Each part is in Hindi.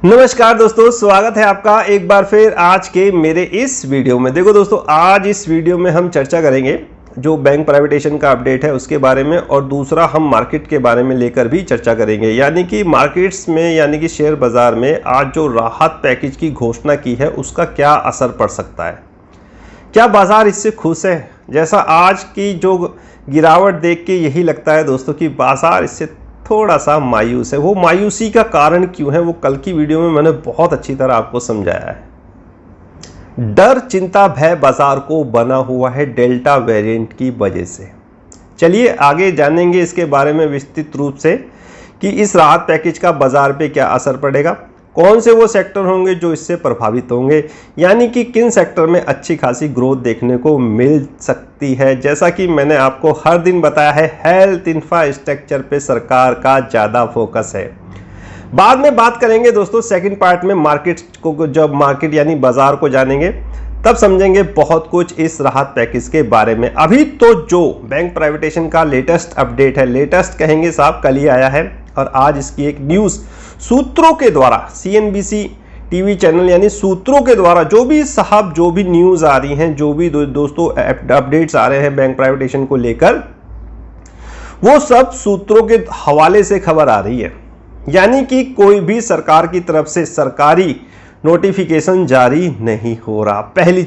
नमस्कार दोस्तों, स्वागत है आपका एक बार फिर आज के मेरे इस वीडियो में। देखो दोस्तों, आज इस वीडियो में हम चर्चा करेंगे जो बैंक प्राइवेटेशन का अपडेट है उसके बारे में, और दूसरा हम मार्केट के बारे में लेकर भी चर्चा करेंगे। यानी कि मार्केट्स में यानी कि शेयर बाजार में आज जो राहत पैकेज की घोषणा की है उसका क्या असर पड़ सकता है, क्या बाजार इससे खुश है। जैसा आज की जो गिरावट देख के यही लगता है दोस्तों कि बाजार इससे थोड़ा सा मायूस है। वो मायूसी का कारण क्यों है वो कल की वीडियो में मैंने बहुत अच्छी तरह आपको समझाया है। डर, चिंता, भय बाजार को बना हुआ है डेल्टा वेरिएंट की वजह से। चलिए आगे जानेंगे इसके बारे में विस्तृत रूप से कि इस राहत पैकेज का बाजार पे क्या असर पड़ेगा, कौन से वो सेक्टर होंगे जो इससे प्रभावित होंगे, यानी कि किन सेक्टर में अच्छी खासी ग्रोथ देखने को मिल सकती है। जैसा कि मैंने आपको हर दिन बताया है, हेल्थ इंफ्रास्ट्रक्चर पे सरकार का ज़्यादा फोकस है। बाद में बात करेंगे दोस्तों सेकंड पार्ट में मार्केट को, जब मार्केट यानी बाजार को जानेंगे तब समझेंगे बहुत कुछ इस राहत पैकेज के बारे में। अभी तो जो बैंक प्राइवेटेशन का लेटेस्ट अपडेट है, लेटेस्ट कहेंगे साहब कल ही आया है, और आज इसकी एक न्यूज़ सूत्रों के द्वारा CNBC टीवी चैनल यानी सूत्रों के द्वारा जो भी न्यूज़ आ रही हैं, जो भी दोस्तों अपडेट्स आ रहे हैं बैंक प्राइवेटेशन को लेकर, वो सब सूत्रों के हवाले से खबर आ रही है। यानी कि कोई भी सरकार की तरफ से सरकारी नोटिफिकेशन जारी नहीं हो रहा। पहली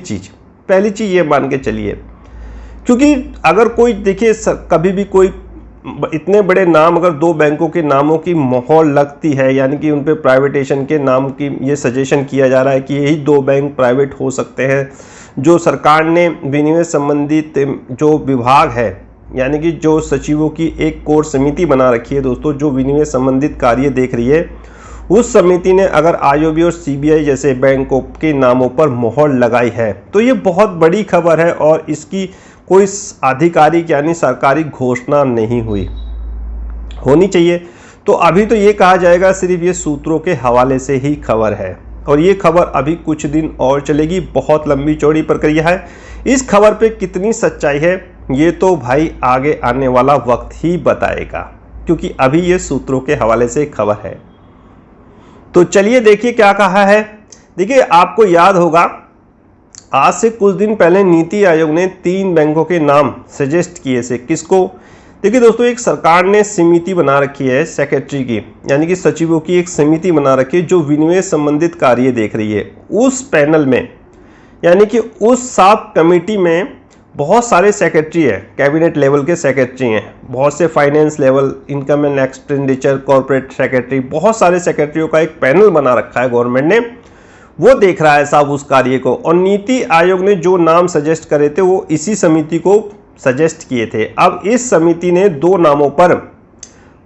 चीज ये मान के चलिए, क्योंकि अगर कोई देखिए कभी भी कोई इतने बड़े नाम, अगर दो बैंकों के नामों की मोहर लगती है, यानी कि उन पे प्राइवेटेशन के नाम की ये सजेशन किया जा रहा है कि यही दो बैंक प्राइवेट हो सकते हैं, जो सरकार ने विनिवेश संबंधित जो विभाग है, यानी कि जो सचिवों की एक कोर समिति बना रखी है दोस्तों, जो विनिवेश संबंधित कार्य देख रही है, उस समिति ने अगर IOB और CBI जैसे बैंकों के नामों पर मोहर लगाई है तो ये बहुत बड़ी खबर है, और इसकी कोई आधिकारिक यानी सरकारी घोषणा नहीं होनी चाहिए। तो अभी तो ये कहा जाएगा सिर्फ ये सूत्रों के हवाले से ही खबर है, और ये खबर अभी कुछ दिन और चलेगी। बहुत लंबी चौड़ी प्रक्रिया है। इस खबर पे कितनी सच्चाई है ये तो भाई आगे आने वाला वक्त ही बताएगा, क्योंकि अभी ये सूत्रों के हवाले से खबर है। तो चलिए देखिए क्या कहा है। देखिए आपको याद होगा आज से कुछ दिन पहले नीति आयोग ने 3 बैंकों के नाम सजेस्ट किए थे। किसको? देखिए दोस्तों, एक सरकार ने समिति बना रखी है सेक्रेटरी की, यानी कि सचिवों की एक समिति बना रखी है जो विनिवेश संबंधित कार्य देख रही है। उस पैनल में यानी कि उस सब कमेटी में बहुत सारे सेक्रेटरी है, कैबिनेट लेवल के सेक्रेटरी हैं, बहुत से finance level, income and expenditure, corporate secretary, बहुत सारे सेक्रेटरियों का एक पैनल बना रखा है गवर्नमेंट ने। वो देख रहा है साहब उस कार्य को, और नीति आयोग ने जो नाम सजेस्ट करे थे वो इसी समिति को सजेस्ट किए थे। अब इस समिति ने 2 नामों पर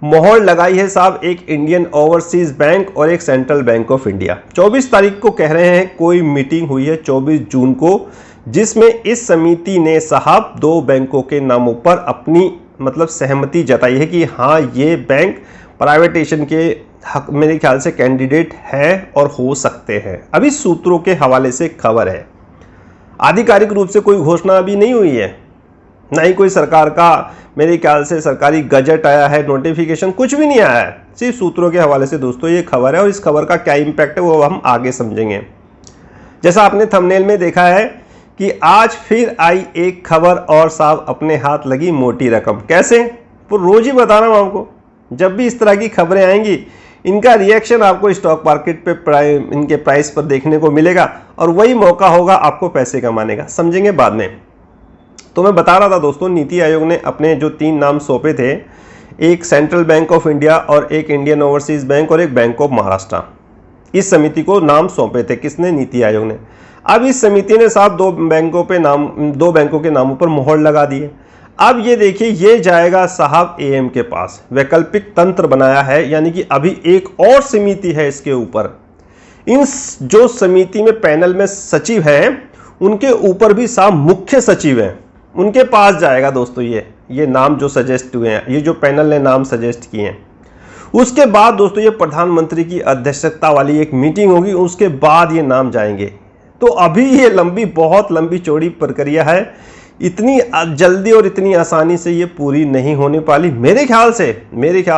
मोहर लगाई है साहब, एक इंडियन ओवरसीज बैंक और एक सेंट्रल बैंक ऑफ इंडिया। 24 तारीख को कह रहे हैं कोई मीटिंग हुई है 24 जून को, जिसमें इस समिति ने साहब 2 बैंकों के नामों पर अपनी सहमति जताई है कि हाँ ये बैंक प्राइवेटेशन के हक मेरे ख्याल से कैंडिडेट है और हो सकते हैं। अभी सूत्रों के हवाले से खबर है, आधिकारिक रूप से कोई घोषणा अभी नहीं हुई है, ना ही कोई सरकार का मेरे ख्याल से सरकारी गजट आया है, नोटिफिकेशन कुछ भी नहीं आया है। सिर्फ सूत्रों के हवाले से दोस्तों ये खबर है, और इस खबर का क्या इम्पैक्ट है वो हम आगे समझेंगे। जैसा आपने थंबनेल में देखा है कि आज फिर आई एक खबर, और साहब अपने हाथ लगी मोटी रकम। कैसे? वो रोज ही बता रहा हूँ आपको, जब भी इस तरह की खबरें आएंगी इनका रिएक्शन आपको स्टॉक मार्केट पे इनके प्राइस पर देखने को मिलेगा, और वही मौका होगा आपको पैसे कमाने का। समझेंगे बाद में। तो मैं बता रहा था दोस्तों, नीति आयोग ने अपने जो 3 नाम सौंपे थे, एक सेंट्रल बैंक ऑफ इंडिया और एक इंडियन ओवरसीज बैंक और एक बैंक ऑफ महाराष्ट्र, इस समिति को नाम सौंपे थे। किसने? नीति आयोग ने। अब इस समिति ने साहब 2 बैंकों के नामों पर मोहर लगा दी है। अब ये देखिए, ये जाएगा साहब AM के पास, वैकल्पिक तंत्र बनाया है, यानी कि अभी एक और समिति है इसके ऊपर। इन जो समिति में पैनल में सचिव हैं उनके ऊपर भी साहब मुख्य सचिव हैं, उनके पास जाएगा दोस्तों ये नाम जो सजेस्ट हुए हैं, ये जो पैनल ने नाम सजेस्ट किए हैं। उसके बाद दोस्तों ये प्रधानमंत्री की अध्यक्षता वाली एक मीटिंग होगी, उसके बाद ये नाम जाएंगे। तो अभी ये बहुत लंबी चौड़ी प्रक्रिया है, इतनी जल्दी और इतनी आसानी से ये पूरी नहीं होने वाली। मेरे ख्याल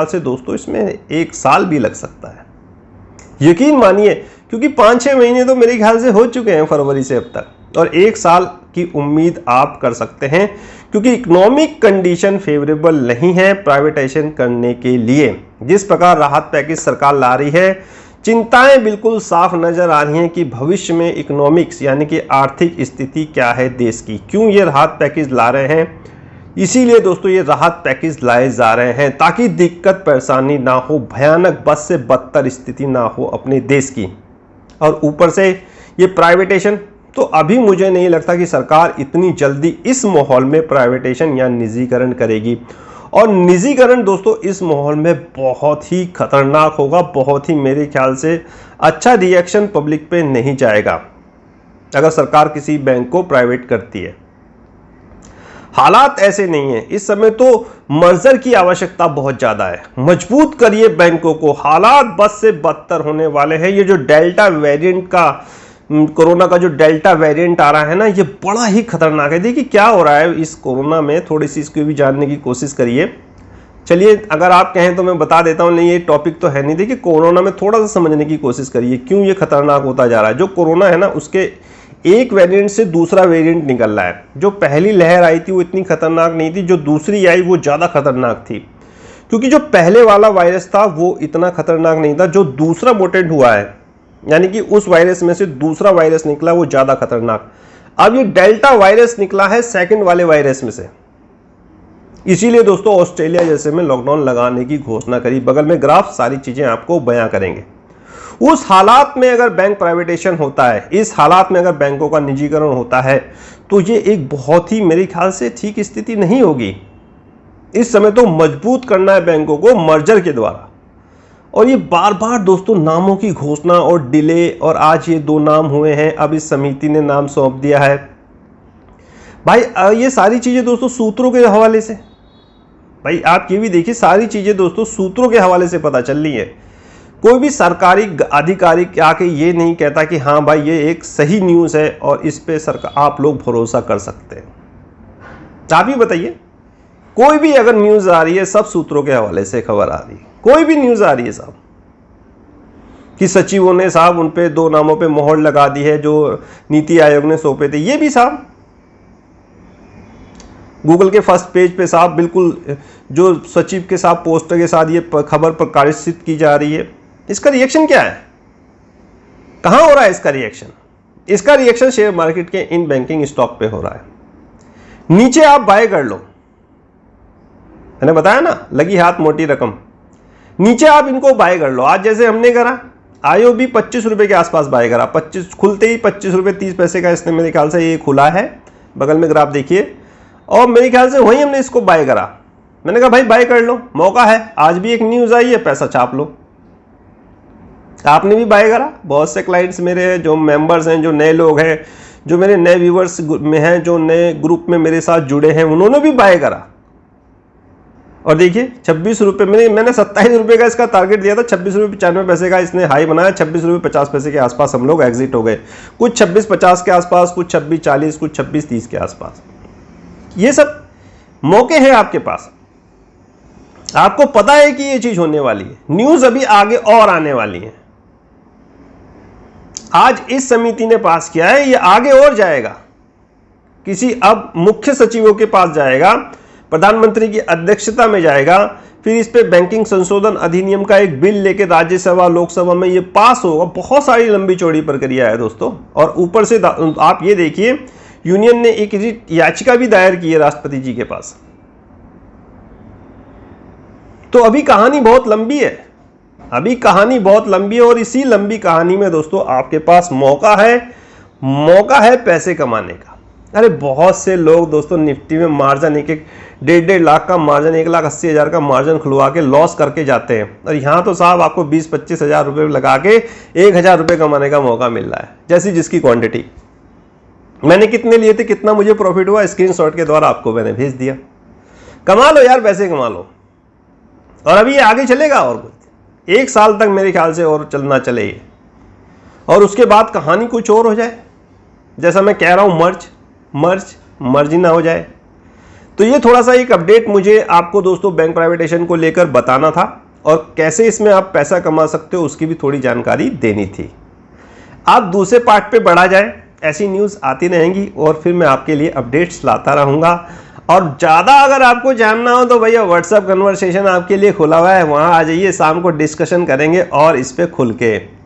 से दोस्तों इसमें 1 साल भी लग सकता है। यकीन मानिए, क्योंकि 5-6 महीने तो मेरे ख्याल से हो चुके हैं फरवरी से अब तक, और 1 साल की उम्मीद आप कर सकते हैं, क्योंकि इकोनॉमिक कंडीशन फेवरेबल नहीं है प्राइवेटाइजेशन करने के लिए। जिस प्रकार राहत पैकेज सरकार ला रही है, चिंताएं बिल्कुल साफ नजर आ रही हैं कि भविष्य में इकोनॉमिक्स यानी कि आर्थिक स्थिति क्या है देश की। क्यों ये राहत पैकेज ला रहे हैं? इसीलिए दोस्तों ये राहत पैकेज लाए जा रहे हैं ताकि दिक्कत परेशानी ना हो, भयानक बद से बदतर स्थिति ना हो अपने देश की। और ऊपर से ये प्राइवेटाइजेशन, तो अभी मुझे नहीं लगता कि सरकार इतनी जल्दी इस माहौल में प्राइवेटाइजेशन या निजीकरण करेगी। और निजीकरण दोस्तों इस माहौल में बहुत ही खतरनाक होगा, बहुत ही मेरे ख्याल से अच्छा रिएक्शन पब्लिक पे नहीं जाएगा अगर सरकार किसी बैंक को प्राइवेट करती है। हालात ऐसे नहीं है, इस समय तो मर्जर की आवश्यकता बहुत ज्यादा है। मजबूत करिए बैंकों को, हालात बद से बदतर होने वाले हैं। ये जो डेल्टा वेरिएंट का, कोरोना का जो डेल्टा वेरिएंट आ रहा है ना, ये बड़ा ही खतरनाक है। देखिए क्या हो रहा है इस कोरोना में, थोड़ी सी इसको भी जानने की कोशिश करिए। चलिए अगर आप कहें तो मैं बता देता हूँ, नहीं ये टॉपिक तो है नहीं। देखिए कोरोना में थोड़ा सा समझने की कोशिश करिए क्यों ये खतरनाक होता जा रहा है। जो कोरोना है ना, उसके एक वेरिएंट से दूसरा वेरिएंट निकल रहा है। जो पहली लहर आई थी वो इतनी खतरनाक नहीं थी, जो दूसरी आई वो ज़्यादा खतरनाक थी, क्योंकि जो पहले वाला वायरस था वो इतना खतरनाक नहीं था। जो दूसरा मोटेंट हुआ है, यानी कि उस वायरस में से दूसरा वायरस निकला, वो ज़्यादा खतरनाक। अब ये डेल्टा वायरस निकला है सेकंड वाले वायरस में से, इसीलिए दोस्तों ऑस्ट्रेलिया जैसे में लॉकडाउन लगाने की घोषणा करी। बगल में ग्राफ सारी चीज़ें आपको बयां करेंगे। उस हालात में अगर बैंक प्राइवेटाइजेशन होता है, इस हालात में अगर बैंकों का निजीकरण होता है, तो ये एक बहुत ही मेरे ख्याल से ठीक स्थिति नहीं होगी। इस समय तो मजबूत करना है बैंकों को मर्जर के द्वारा। और ये बार बार दोस्तों नामों की घोषणा और डिले, और आज ये 2 नाम हुए हैं, अब इस समिति ने नाम सौंप दिया है। भाई ये सारी चीजें दोस्तों सूत्रों के हवाले से, भाई आप ये भी देखिए, सारी चीजें दोस्तों सूत्रों के हवाले से पता चल रही है। कोई भी सरकारी अधिकारी आके ये नहीं कहता कि हाँ भाई ये एक सही न्यूज़ है और इस पे सरकार आप लोग भरोसा कर सकते हैं। आप ही बताइए, कोई भी अगर न्यूज़ आ रही है, सब सूत्रों के हवाले से खबर आ रही है। कोई भी न्यूज़ आ रही है साहब कि सचिवों ने साहब उन पे 2 नामों पे मोहर लगा दी है जो नीति आयोग ने सौंपे थे, ये भी साहब गूगल के फर्स्ट पेज पे साहब बिल्कुल जो सचिव के साथ पोस्टर के साथ ये खबर प्रकाशित की जा रही है। इसका रिएक्शन क्या है? कहां हो रहा है इसका रिएक्शन? इसका रिएक्शन शेयर मार्केट के इन बैंकिंग स्टॉक पे हो रहा है। नीचे आप बाय कर लो, मैंने बताया ना, लगी हाथ मोटी रकम, नीचे आप इनको बाय कर लो। आज जैसे हमने करा, आयो भी 25 रुपए के आसपास बाय करा, 25 खुलते ही 25 रुपए 30 पैसे का इसने मेरे ख्याल से ये खुला है, बगल में ग्राफ देखिए, और मेरे ख्याल से वहीं हमने इसको बाय करा। मैंने कहा भाई बाय कर लो, मौका है, आज भी एक न्यूज आई है, पैसा छाप लो। आपने भी बाय करा। बहुत से क्लाइंट्स मेरे हैं, जो मेंबर्स हैं, जो नए लोग हैं, जो मेरे नए व्यूवर्स में हैं, जो नए ग्रुप में मेरे साथ जुड़े हैं, उन्होंने भी बाय करा। और देखिए 26 रुपये, मैंने 27 रुपये का इसका टारगेट दिया था, 26 रुपये 95 पैसे का इसने हाई बनाया, 26 रुपये 50 पैसे के आसपास हम लोग एग्जिट हो गए। कुछ 26.50 के आसपास, कुछ 26.40, कुछ 26.30 के आसपास। ये सब मौके हैं आपके पास, आपको पता है कि ये चीज होने वाली है, न्यूज अभी आगे और आने वाली है। आज इस समिति ने पास किया है, ये आगे और जाएगा, किसी अब मुख्य सचिवों के पास जाएगा, प्रधानमंत्री की अध्यक्षता में जाएगा, फिर इस पे बैंकिंग संशोधन अधिनियम का एक बिल लेके राज्यसभा लोकसभा में ये पास होगा। बहुत सारी लंबी चौड़ी प्रक्रिया है दोस्तों। और ऊपर से आप ये देखिए, यूनियन ने एक याचिका भी दायर की है राष्ट्रपति जी के पास। तो अभी कहानी बहुत लंबी है, अभी कहानी बहुत लंबी है, और इसी लंबी कहानी में दोस्तों आपके पास मौका है पैसे कमाने का। अरे बहुत से लोग दोस्तों निफ्टी में मार्जिन 1.5 लाख का मार्जिन, 1,80,000 का मार्जिन खुलवा के लॉस करके जाते हैं, और यहाँ तो साहब आपको 20-25 हज़ार रुपये लगा के 1,000 रुपये कमाने का मौका मिल रहा है, जैसी जिसकी क्वांटिटी। मैंने कितने लिए थे, कितना मुझे प्रॉफिट हुआ, स्क्रीनशॉट के द्वारा आपको मैंने भेज दिया। कमा लो यार, पैसे कमा लो। और अभी ये आगे चलेगा, और कुछ 1 साल तक मेरे ख्याल से और चलना चाहिए, और उसके बाद कहानी कुछ और हो जाए। जैसा मैं कह रहा हूं, मर्ज ना हो जाए। तो ये थोड़ा सा एक अपडेट मुझे आपको दोस्तों बैंक प्राइवेटाइजेशन को लेकर बताना था। और कैसे इसमें आप पैसा कमा सकते हो उसकी भी थोड़ी जानकारी देनी थी। अब दूसरे पार्ट पे बढ़ा जाए, ऐसी न्यूज़ आती रहेंगी और फिर मैं आपके लिए अपडेट्स लाता रहूँगा। और ज़्यादा अगर आपको जानना हो तो भैया व्हाट्सएप कन्वर्सेशन आपके लिए खुला हुआ है, वहाँ आ जाइए, शाम को डिस्कशन करेंगे और इस पर खुल के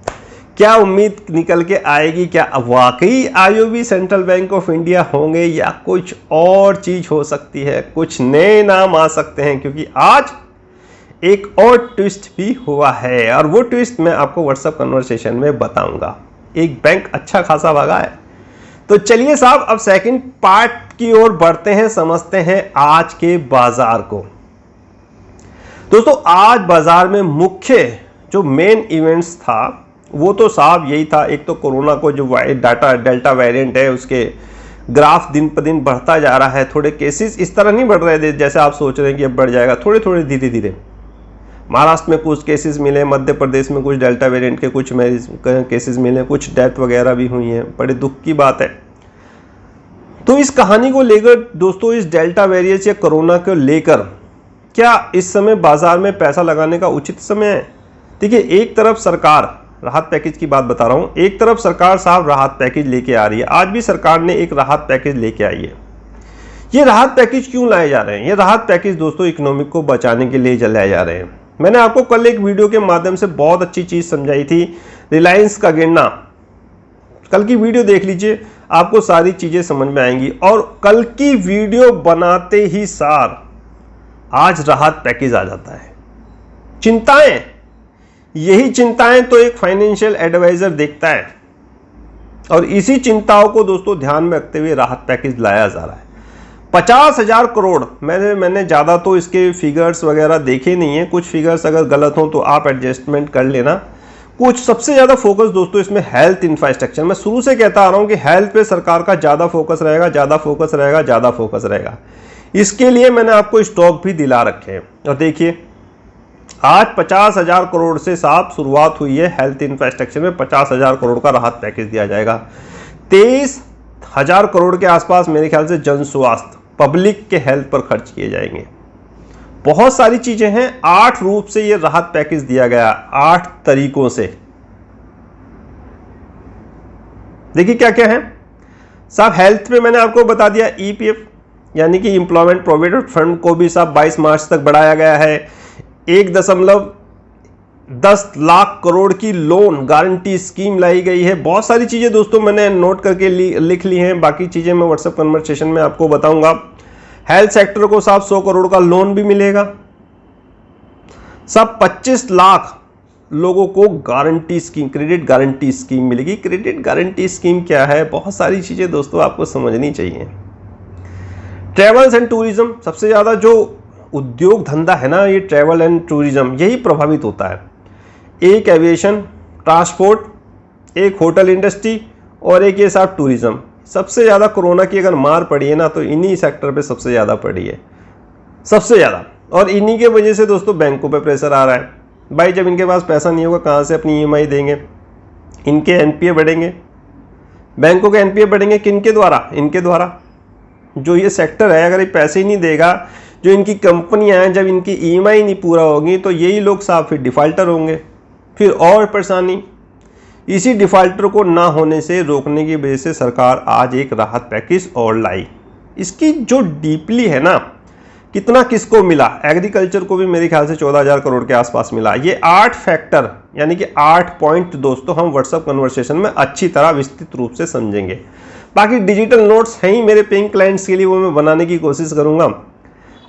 क्या उम्मीद निकल के आएगी, क्या वाकई IOB central bank of India होंगे या कुछ और चीज़ हो सकती है, कुछ नए नाम आ सकते हैं, क्योंकि आज एक और ट्विस्ट भी हुआ है और वो ट्विस्ट मैं आपको व्हाट्सएप कन्वर्सेशन में बताऊंगा। एक बैंक अच्छा खासा भागा है। तो चलिए साहब, अब सेकंड पार्ट की ओर बढ़ते हैं, समझते हैं आज के बाजार को। दोस्तों आज बाजार में मुख्य जो मेन इवेंट्स था वो तो साहब यही था, एक तो कोरोना को जो डेल्टा वेरिएंट है उसके ग्राफ दिन पर दिन बढ़ता जा रहा है। थोड़े केसेस इस तरह नहीं बढ़ रहे थे जैसे आप सोच रहे हैं कि अब बढ़ जाएगा, थोड़े थोड़े धीरे धीरे। महाराष्ट्र में कुछ केसेस मिले, मध्य प्रदेश में कुछ डेल्टा वेरिएंट के कुछ केसेस मिले, कुछ डेथ वगैरह भी हुई हैं, बड़े दुख की बात है। तो इस कहानी को लेकर दोस्तों, इस डेल्टा वेरिएंट या कोरोना को लेकर क्या इस समय बाजार में पैसा लगाने का उचित समय है? देखिए, एक तरफ सरकार राहत पैकेज की बात बता रहा हूँ, एक तरफ सरकार साहब राहत पैकेज लेके आ रही है। आज भी सरकार ने एक राहत पैकेज लेके आई है। ये राहत पैकेज क्यों लाए जा रहे हैं? ये राहत पैकेज दोस्तों इकोनॉमिक को बचाने के लिए लाए जा रहे हैं। मैंने आपको कल एक वीडियो के माध्यम से बहुत अच्छी चीज समझाई थी, रिलायंस का गिरना। कल की वीडियो देख लीजिए, आपको सारी चीजें समझ में आएंगी। और कल की वीडियो बनाते ही सार आज राहत पैकेज आ जाता है। चिंताएं, यही चिंताएं तो एक फाइनेंशियल एडवाइजर देखता है और इसी चिंताओं को दोस्तों ध्यान में रखते हुए राहत पैकेज लाया जा रहा है। 50,000 करोड़, मैंने ज़्यादा तो इसके फिगर्स वगैरह देखे नहीं है, कुछ फिगर्स अगर गलत हो तो आप एडजस्टमेंट कर लेना। कुछ सबसे ज़्यादा फोकस दोस्तों इसमें हेल्थ इंफ्रास्ट्रक्चर, मैं शुरू से कहता आ रहा हूँ कि हेल्थ पे सरकार का ज़्यादा फोकस रहेगा, ज़्यादा फोकस रहेगा, ज़्यादा फोकस रहेगा। इसके लिए मैंने आपको स्टॉक भी दिला रखे हैं। और देखिए आज 50,000 करोड़ से साफ शुरुआत हुई है हेल्थ इंफ्रास्ट्रक्चर में। 50,000 करोड़ का राहत पैकेज दिया जाएगा। 23,000 करोड़ के आसपास मेरे ख्याल से जन स्वास्थ्य, पब्लिक के हेल्थ पर खर्च किए जाएंगे। बहुत सारी चीजें हैं। 8 रूप से ये राहत पैकेज दिया गया, 8 तरीकों से। देखिए क्या क्या है साहब। हेल्थ में मैंने आपको बता दिया, ईपीएफ यानी कि एम्प्लॉयमेंट प्रोविडेंट फंड को भी साहब 22 मार्च तक बढ़ाया गया है। 1.10 लाख करोड़ की लोन गारंटी स्कीम लाई गई है। बहुत सारी चीजें दोस्तों मैंने नोट करके लिख ली हैं, बाकी चीजें मैं व्हाट्सएप कन्वर्सेशन में आपको बताऊंगा। हेल्थ सेक्टर को साहब 100 करोड़ का लोन भी मिलेगा। सब 25 लाख लोगों को guarantee scheme, credit guarantee scheme मिलेगी। क्रेडिट गारंटी स्कीम क्या है? बहुत सारी चीजें दोस्तों आपको समझनी चाहिए। ट्रेवल्स एंड टूरिज्म, सबसे ज्यादा जो उद्योग धंधा है ना, ये ट्रैवल एंड टूरिज्म, यही प्रभावित होता है। एक एविएशन ट्रांसपोर्ट, एक होटल इंडस्ट्री और एक ये साहब टूरिज्म। सबसे ज़्यादा कोरोना की अगर मार पड़ी है ना तो इन्हीं सेक्टर पे सबसे ज़्यादा पड़ी है, सबसे ज़्यादा। और इन्हीं के वजह से दोस्तों बैंकों पे प्रेशर आ रहा है। भाई जब इनके पास पैसा नहीं होगा कहाँ से अपनी ईएमआई देंगे? इनके एनपीए बढ़ेंगे, बैंकों के एनपीए बढ़ेंगे। किनके द्वारा? इनके द्वारा। जो ये सेक्टर है अगर ये पैसे ही नहीं देगा, जो इनकी कंपनियां हैं, जब इनकी ईएमआई नहीं पूरा होगी तो यही लोग साहब फिर डिफाल्टर होंगे, फिर और परेशानी। इसी डिफाल्टर को ना होने से रोकने की वजह से सरकार आज एक राहत पैकेज और लाई। इसकी जो डीपली है ना, कितना किसको मिला? एग्रीकल्चर को भी मेरे ख्याल से 14,000 करोड़ के आसपास मिला। ये 8 फैक्टर यानी कि 8 पॉइंट दोस्तों हम व्हाट्सएप कन्वर्सेशन में अच्छी तरह विस्तृत रूप से समझेंगे। बाकी डिजिटल नोट्स हैं ही मेरे पेइंग क्लाइंट्स के लिए, वो मैं बनाने की कोशिश करूंगा।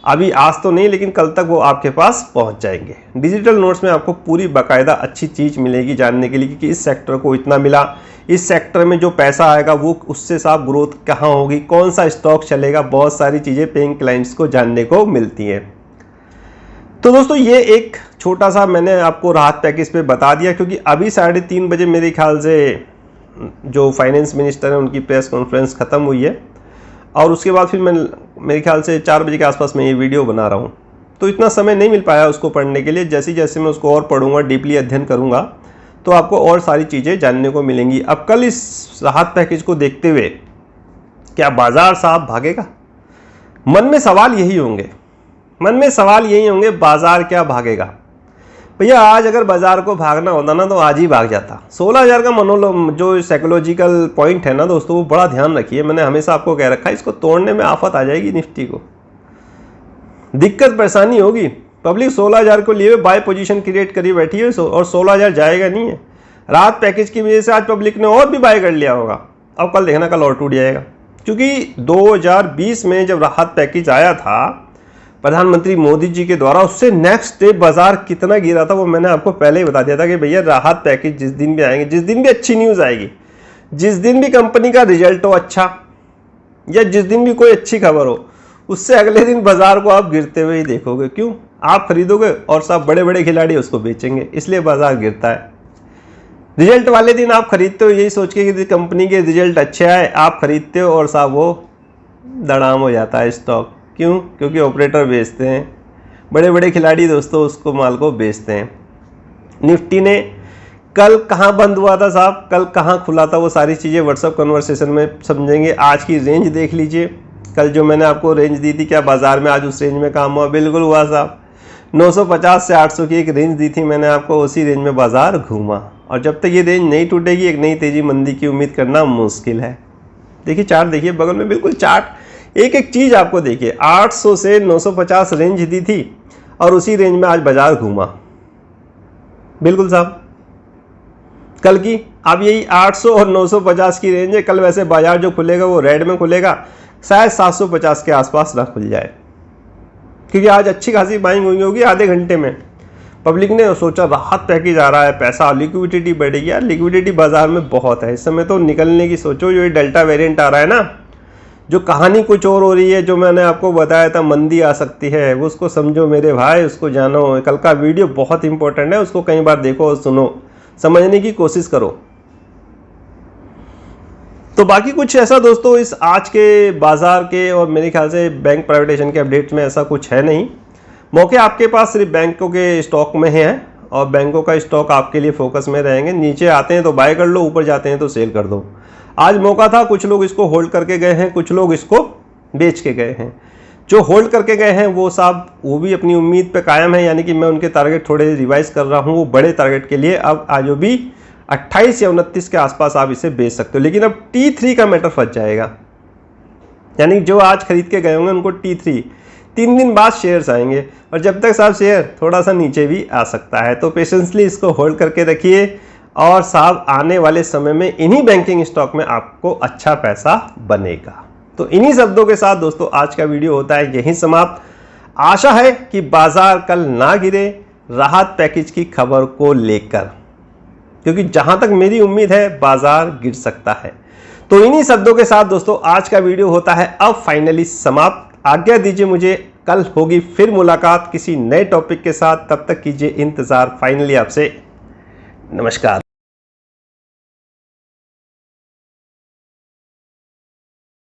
अभी आज तो नहीं, लेकिन कल तक वो आपके पास पहुंच जाएंगे। डिजिटल नोट्स में आपको पूरी बाकायदा अच्छी चीज़ मिलेगी जानने के लिए कि इस सेक्टर को इतना मिला, इस सेक्टर में जो पैसा आएगा वो उससे साफ ग्रोथ कहाँ होगी, कौन सा स्टॉक चलेगा। बहुत सारी चीज़ें पेइंग क्लाइंट्स को जानने को मिलती हैं। तो दोस्तों ये एक छोटा सा मैंने आपको राहत पैकेज पे बता दिया, क्योंकि अभी 3:30 बजे मेरे ख्याल से जो फाइनेंस मिनिस्टर है उनकी प्रेस कॉन्फ्रेंस ख़त्म हुई है और उसके बाद फिर मैं मेरे ख्याल से 4 बजे के आसपास मैं ये वीडियो बना रहा हूँ। तो इतना समय नहीं मिल पाया उसको पढ़ने के लिए। जैसे जैसे मैं उसको और पढ़ूंगा, डीपली अध्ययन करूँगा, तो आपको और सारी चीज़ें जानने को मिलेंगी। अब कल इस राहत पैकेज को देखते हुए क्या बाजार साहब भागेगा? मन में सवाल यही होंगे, बाजार क्या भागेगा? भैया आज अगर बाजार को भागना होता ना तो आज ही भाग जाता। 16,000 का जो साइकोलॉजिकल पॉइंट है ना दोस्तों, वो बड़ा ध्यान रखिए। मैंने हमेशा आपको कह रखा है, इसको तोड़ने में आफत आ जाएगी, निफ्टी को दिक्कत परेशानी होगी। पब्लिक 16,000 को लिए बाय पोजीशन क्रिएट करी बैठी है और 16,000 जाएगा नहीं है। राहत पैकेज की वजह से आज पब्लिक ने और भी बाय कर लिया होगा। अब कल देखना, कल और टूट जाएगा, क्योंकि 2020 में जब राहत पैकेज आया था प्रधानमंत्री मोदी जी के द्वारा, उससे नेक्स्ट डे बाजार कितना गिरा था वो मैंने आपको पहले ही बता दिया था कि भैया राहत पैकेज जिस दिन भी आएंगे, जिस दिन भी अच्छी न्यूज़ आएगी, जिस दिन भी कंपनी का रिजल्ट हो अच्छा, या जिस दिन भी कोई अच्छी खबर हो, उससे अगले दिन बाजार को आप गिरते हुए ही देखोगे। क्यों? आप खरीदोगे और सब बड़े बड़े खिलाड़ी उसको बेचेंगे, इसलिए बाजार गिरता है। रिजल्ट वाले दिन आप खरीदते हो यही सोच के कि कंपनी के रिजल्ट अच्छे आए, आप खरीदते हो और साहब वो दड़ाम हो जाता है स्टॉक। क्यों? क्योंकि ऑपरेटर बेचते हैं, बड़े बड़े खिलाड़ी दोस्तों उसको माल को बेचते हैं। निफ्टी ने कल कहाँ बंद हुआ था साहब, कल कहाँ खुला था, वो सारी चीज़ें व्हाट्सएप कन्वर्सेशन में समझेंगे। आज की रेंज देख लीजिए, कल जो मैंने आपको रेंज दी थी, क्या बाजार में आज उस रेंज में काम हुआ? बिल्कुल हुआ साहब। 950 से 800 की एक रेंज दी थी मैंने आपको, उसी रेंज में बाजार घूमा। और जब तक ये रेंज नहीं टूटेगी एक नई तेजी मंदी की उम्मीद करना मुश्किल है। देखिए चार्ट देखिए बगल में, बिल्कुल चार्ट एक एक चीज़ आपको देखिए। 800 से 950 रेंज दी थी और उसी रेंज में आज बाजार घूमा। बिल्कुल साहब कल की अब यही 800 और 950 की रेंज है। कल वैसे बाजार जो खुलेगा वो रेड में खुलेगा, शायद 750 के आसपास ना खुल जाए, क्योंकि आज अच्छी खासी बाइंग हुई होगी आधे घंटे में। पब्लिक ने सोचा राहत पैकेज आ रहा है, पैसा, लिक्विडिटी बढ़ेगी। यार लिक्विडिटी बाजार में बहुत है इस समय, तो निकलने की सोचो। जो ये डेल्टा वेरिएंट आ रहा है ना, जो कहानी कुछ और हो रही है, जो मैंने आपको बताया था मंदी आ सकती है, वो उसको समझो मेरे भाई, उसको जानो। कल का वीडियो बहुत इंपॉर्टेंट है, उसको कई बार देखो और सुनो, समझने की कोशिश करो। तो बाकी कुछ ऐसा दोस्तों इस आज के बाजार के और मेरे ख्याल से बैंक प्राइवेटेशन के अपडेट्स में ऐसा कुछ है नहीं। मौके आपके पास सिर्फ बैंकों के स्टॉक में हैं और बैंकों का स्टॉक आपके लिए फोकस में रहेंगे। नीचे आते हैं तो बाय कर लो, ऊपर जाते हैं तो सेल कर दो। आज मौका था, कुछ लोग इसको होल्ड करके गए हैं, कुछ लोग इसको बेच के गए हैं। जो होल्ड करके गए हैं वो साहब वो भी अपनी उम्मीद पे कायम है, यानी कि मैं उनके टारगेट थोड़े रिवाइज कर रहा हूँ। वो बड़े टारगेट के लिए अब आज भी 28 या 29 के आसपास आप इसे बेच सकते हो, लेकिन अब T3 का मैटर फंस जाएगा। यानी जो आज खरीद के गए होंगे उनको T3 3 दिन बाद शेयर्स आएंगे, और जब तक साहब शेयर थोड़ा सा नीचे भी आ सकता है। तो पेशेंसली इसको होल्ड करके रखिए और साहब आने वाले समय में इन्हीं बैंकिंग स्टॉक में आपको अच्छा पैसा बनेगा। तो इन्हीं शब्दों के साथ दोस्तों आज का वीडियो होता है यहीं समाप्त। आशा है कि बाजार कल ना गिरे राहत पैकेज की खबर को लेकर, क्योंकि जहां तक मेरी उम्मीद है बाजार गिर सकता है। तो इन्हीं शब्दों के साथ दोस्तों आज का वीडियो होता है अब फाइनली समाप्त। आज्ञा दीजिए मुझे, कल होगी फिर मुलाकात किसी नए टॉपिक के साथ। तब तक कीजिए इंतजार। फाइनली आपसे नमस्कार।